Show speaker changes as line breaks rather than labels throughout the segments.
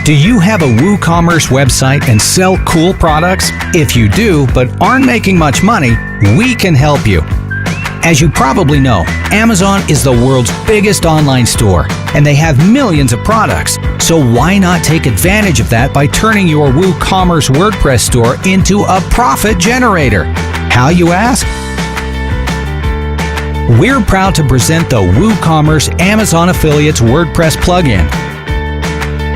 Do you have a WooCommerce website and sell cool products? If you do, but aren't making much money, we can help you. As you probably know, Amazon is the world's biggest online store, and they have millions of products. So why not take advantage of that by turning your WooCommerce WordPress store into a profit generator? How, you ask? We're proud to present the WooCommerce Amazon Affiliates WordPress plugin.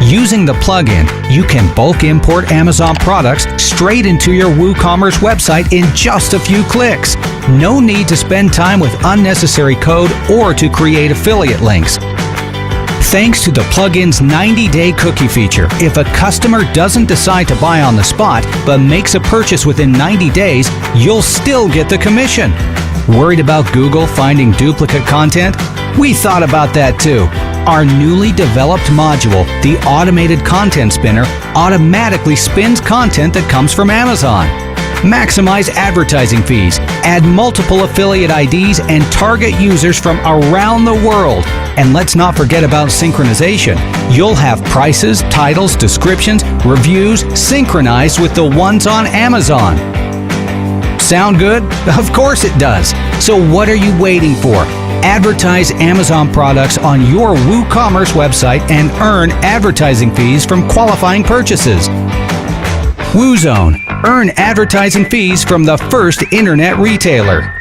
Using the plugin, you can bulk import Amazon products straight into your WooCommerce website in just a few clicks. No need to spend time with unnecessary code or to create affiliate links. Thanks to the plugin's 90-day cookie feature, if a customer doesn't decide to buy on the spot but makes a purchase within 90 days, you'll still get the commission. Worried about Google finding duplicate content? We thought about that too. Our newly developed module, the Automated Content Spinner, automatically spins content that comes from Amazon. Maximize advertising fees, add multiple affiliate IDs, and target users from around the world. And let's not forget about synchronization. You'll have prices, titles, descriptions, reviews synchronized with the ones on Amazon. Sound good? Of course it does. So what are you waiting for? Advertise Amazon products on your WooCommerce website and earn advertising fees from qualifying purchases. WooZone. Earn advertising fees from the first internet retailer.